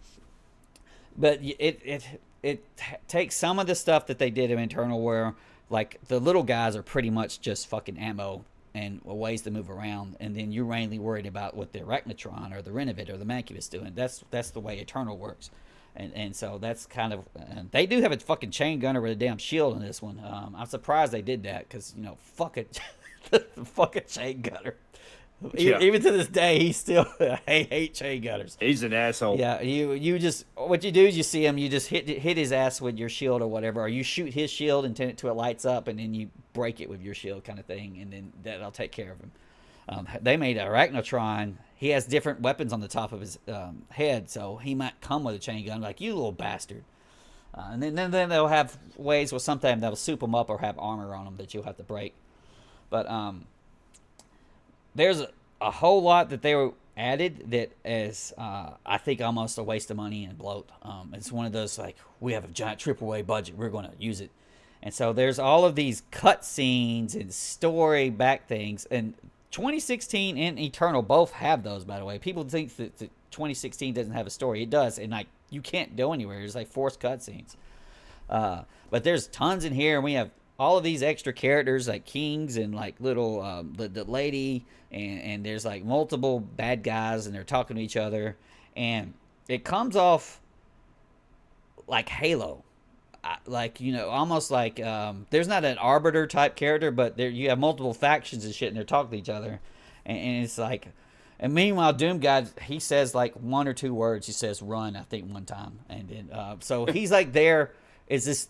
but it takes some of the stuff that they did in Internal, where like the little guys are pretty much just fucking ammo and ways to move around, and then you're mainly worried about what the Arachnotron or the Renovate or the Mancubus doing. That's the way Eternal works. And so that's kind of they do have a fucking chain gunner with a damn shield in this one. I'm surprised they did that because fuck it, the fucking chain gunner. Yeah. Even to this day, he's still hate chain gunners. He's an asshole. Yeah, you just what you do is you see him, you just hit his ass with your shield or whatever, or you shoot his shield and turn it till it lights up, and then you break it with your shield kind of thing, and then that'll take care of him. They made Arachnotron. He has different weapons on the top of his head, so he might come with a chain gun, like you little bastard. And then they'll have ways where sometimes they'll soup them up or have armor on them that you'll have to break. But there's a whole lot that they were added that is, I think, almost a waste of money and bloat. It's one of those, like, we have a giant AAA budget, we're going to use it. And so there's all of these cutscenes and story back things. And 2016 and Eternal both have those, by the way. People think that 2016 doesn't have a story. It does. And, like, you can't go anywhere. There's, like, forced cutscenes. But there's tons in here, and we have all of these extra characters like kings and like little the lady, and there's like multiple bad guys, and they're talking to each other, and it comes off like Halo, like almost like there's not an arbiter type character, but there you have multiple factions and shit, and they're talking to each other, and it's like. And meanwhile, Doom guy, he says like one or two words. He says "run," I think, one time, and then so he's like there is this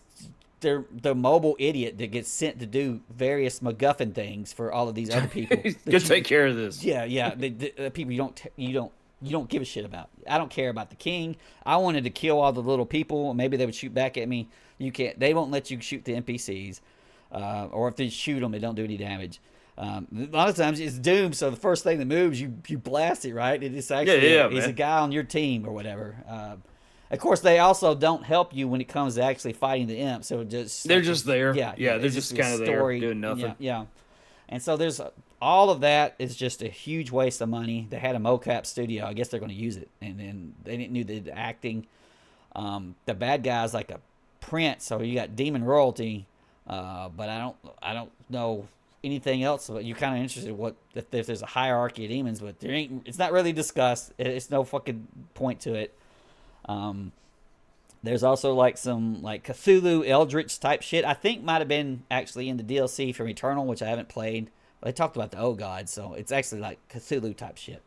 the mobile idiot that gets sent to do various MacGuffin things for all of these other people. Go take care of this. Yeah. The people you don't give a shit about. I don't care about the king. I wanted to kill all the little people. Maybe they would shoot back at me. You can't. They won't let you shoot the NPCs, or if they shoot them, they don't do any damage. A lot of times it's Doom, so the first thing that moves, you blast it, right? It's actually he's a guy on your team or whatever. Of course, they also don't help you when it comes to actually fighting the imp. So they're just there. Yeah, they're just kind of there doing nothing. Yeah. And so there's all of that is just a huge waste of money. They had a mocap studio. I guess they're going to use it, and then they didn't do the acting. The bad guy's like a prince, so you got demon royalty. But I don't know anything else. But you're kind of interested in if there's a hierarchy of demons, but there ain't. It's not really discussed. It's no fucking point to it. There's also like some like Cthulhu Eldritch type shit. I think might have been actually in the DLC from Eternal, which I haven't played. They talked about the old gods, so it's actually like Cthulhu type shit.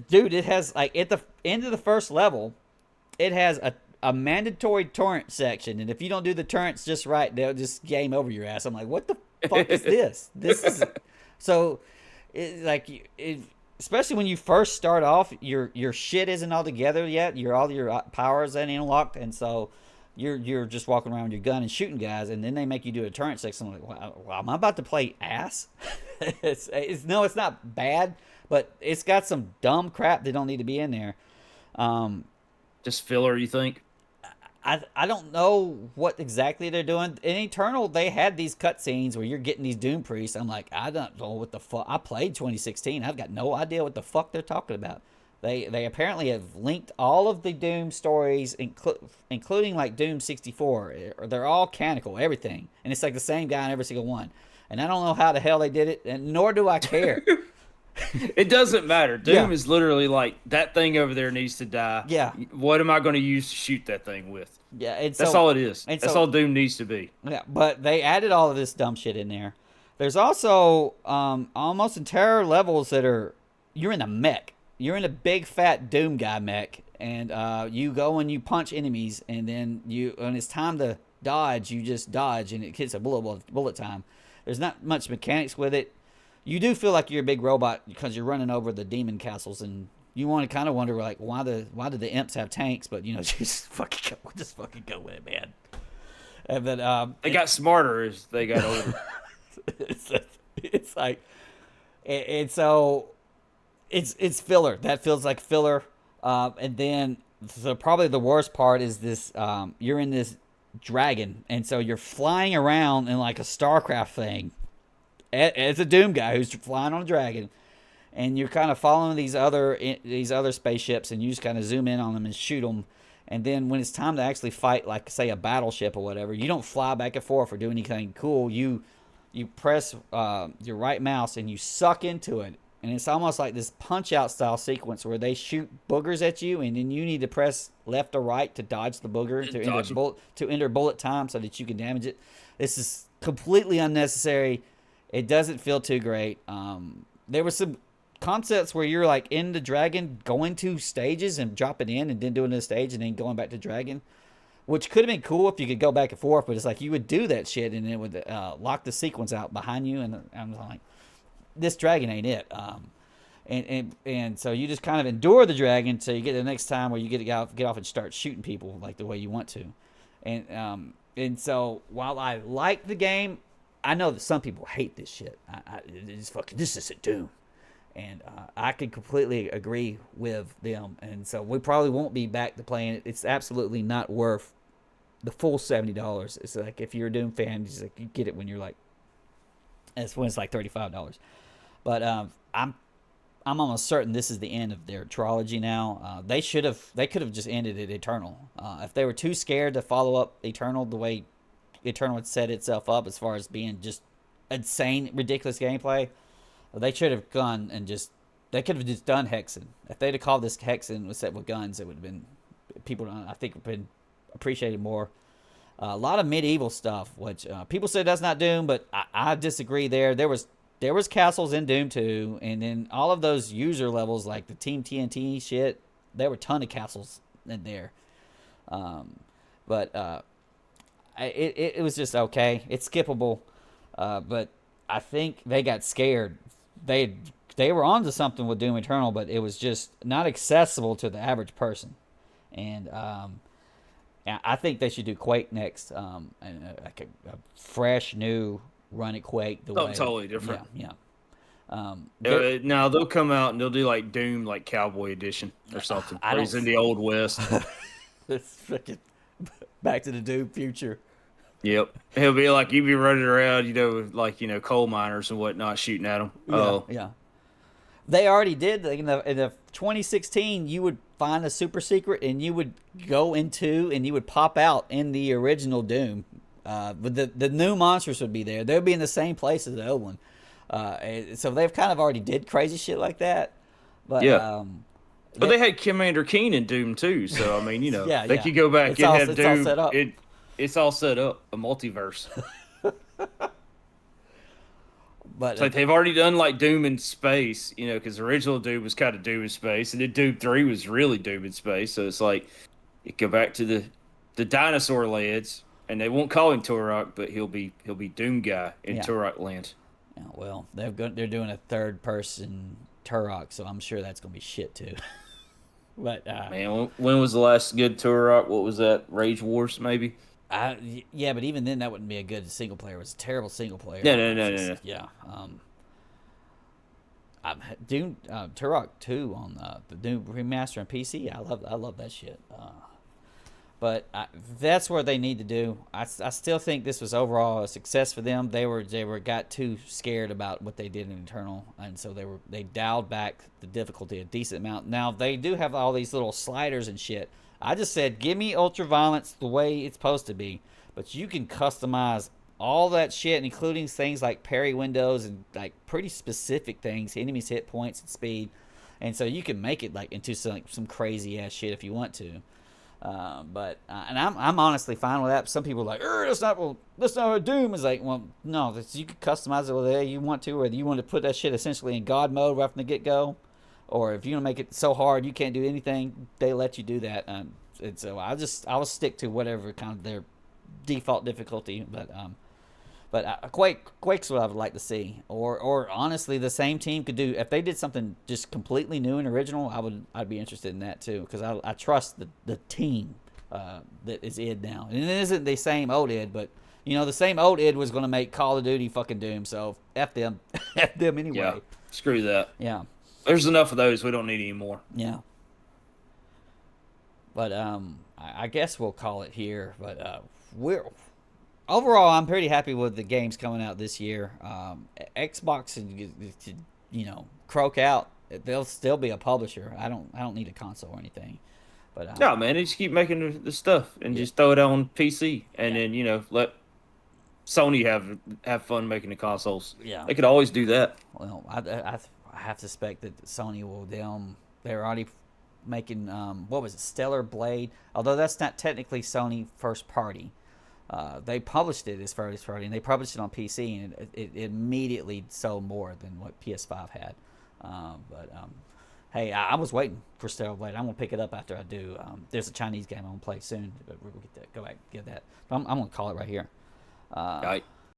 Dude, it has like at the end of the first level, it has a mandatory torrent section, and if you don't do the torrents just right, they'll just game over your ass. I'm like, what the fuck is this? This is so especially when you first start off, your shit isn't all together yet. All your powers ain't unlocked, and so you're just walking around with your gun and shooting guys, and then they make you do a turret section. I'm like, wow, am I about to play ass? it's not bad, but it's got some dumb crap that don't need to be in there. Just filler, you think? I don't know what exactly they're doing. In Eternal, they had these cutscenes where you're getting these Doom priests. I'm like, I don't know what the fuck. I played 2016. I've got no idea what the fuck they're talking about. They apparently have linked all of the Doom stories, including like Doom 64. They're all canonical, everything. And it's like the same guy in every single one. And I don't know how the hell they did it, and nor do I care. It doesn't matter. Doom is literally like, that thing over there needs to die. Yeah. What am I going to use to shoot that thing with? Yeah, that's all it is. That's all Doom needs to be. Yeah, but they added all of this dumb shit in there. There's also almost entire levels that are you're in a mech. You're in a big fat Doom guy mech, and you go and you punch enemies, and then when it's time to dodge, you just dodge, and it hits a bullet time. There's not much mechanics with it. You do feel like you're a big robot because you're running over the demon castles and you want to kind of wonder like why did the imps have tanks? But just fucking go with it, man. And then They got smarter as they got older. it's, it's like, and so it's filler. That feels like filler. And then so probably the worst part is this. You're in this dragon, and so you're flying around in like a StarCraft thing. As a Doom guy who's flying on a dragon, and you're kind of following these other spaceships, and you just kind of zoom in on them and shoot them. And then when it's time to actually fight, like say a battleship or whatever, you don't fly back and forth or do anything cool. You press your right mouse and you suck into it, and it's almost like this Punch Out style sequence where they shoot boogers at you, and then you need to press left or right to dodge the booger to enter bullet time so that you can damage it. This is completely unnecessary. It doesn't feel too great. There were some concepts where you're like in the dragon going to stages and dropping in and then doing the stage and then going back to dragon, which could have been cool if you could go back and forth, but it's like you would do that shit and it would lock the sequence out behind you, and I'm like, this dragon ain't it. And so you just kind of endure the dragon until you get to the next time where you get off and start shooting people like the way you want to. And so while I like the game, I know that some people hate this shit. This isn't Doom. And I could completely agree with them. And so we probably won't be back to playing it. It's absolutely not worth the full $70. It's like if you're a Doom fan, it's like you get it when you're like, it's when it's like $35. But I'm almost certain this is the end of their trilogy now. They could have just ended it Eternal. If they were too scared to follow up Eternal the way Eternal had set itself up as far as being just insane, ridiculous gameplay, they should have gone and they could have just done Hexen. If they'd have called this Hexen was set with guns, it would have been, people I think would have been appreciated more. A lot of medieval stuff, which people say that's not Doom, but I disagree there. There was castles in Doom 2, and then all of those user levels like the Team TNT shit, there were a ton of castles in there. But it was just okay. It's skippable, but I think they got scared. They were onto something with Doom Eternal, but it was just not accessible to the average person. And I think they should do Quake next, and like a fresh new run at Quake. Totally different. Yeah. Now they'll come out and they'll do like Doom, like Cowboy Edition or something. He's in the Old West. It's freaking Back to the Doom future. Yep, he'll be like you be running around, like coal miners and whatnot, shooting at them. Yeah. They already did in the 2016. You would find a super secret and you would go into and you would pop out in the original Doom. But the new monsters would be there. They'll be in the same place as the old one. So they've kind of already did crazy shit like that. But yeah. But they had Commander Keen in Doom too, so I mean, they could go back and have Doom. All set up. It's all set up, a multiverse. But it's like they've already done like Doom in space, because the original Doom was kind of Doom in space, and then Doom 3 was really Doom in space. So it's like you go back to the dinosaur lands, and they won't call him Turok, but he'll be Doom guy in Turok land. Yeah, well, they're doing a third person Turok, so I'm sure that's gonna be shit too. But man, when was the last good Turok? What was that? Rage Wars, maybe. Yeah, but even then, that wouldn't be a good single player. It was a terrible single player. No. Yeah. Doom Turok 2 on the Doom remaster on PC. I love that shit. But that's what they need to do. I still think this was overall a success for them. They got too scared about what they did in Eternal, and so they dialed back the difficulty a decent amount. Now they do have all these little sliders and shit. I just said, give me ultraviolence the way it's supposed to be, but you can customize all that shit, including things like parry windows and like pretty specific things, enemies' hit points and speed, and so you can make it like into some crazy ass shit if you want to. But I'm honestly fine with that. Some people are like, that's not what Doom is like. Well, no, you can customize it whether you want to, or you want to put that shit essentially in God mode right from the get go. Or if you want to make it so hard you can't do anything, they let you do that. And so I will stick to whatever kind of their default difficulty. But But Quake's what I would like to see, or honestly, the same team could do if they did something just completely new and original. I'd be interested in that too because I trust the team that is id now, and it isn't the same old id, but the same old id was going to make Call of Duty fucking Doom, so f them, f them anyway. Yeah, screw that. Yeah, there's enough of those. We don't need any more. Yeah. But I guess we'll call it here. But we're overall, I'm pretty happy with the games coming out this year. Xbox, croak out. They'll still be a publisher. I don't need a console or anything. But no, man, they just keep making the stuff and just throw it on PC, and then let Sony have fun making the consoles. Yeah, they could always do that. Well, I have to suspect that Sony will. They're already making what was it, Stellar Blade? Although that's not technically Sony first party. They published it as first party, and they published it on PC, and it immediately sold more than what PS5 had. Hey, I was waiting for Stellar Blade. I'm gonna pick it up after I do. There's a Chinese game I'm gonna play soon, but we'll go back and get that. But I'm gonna call it right here. Right.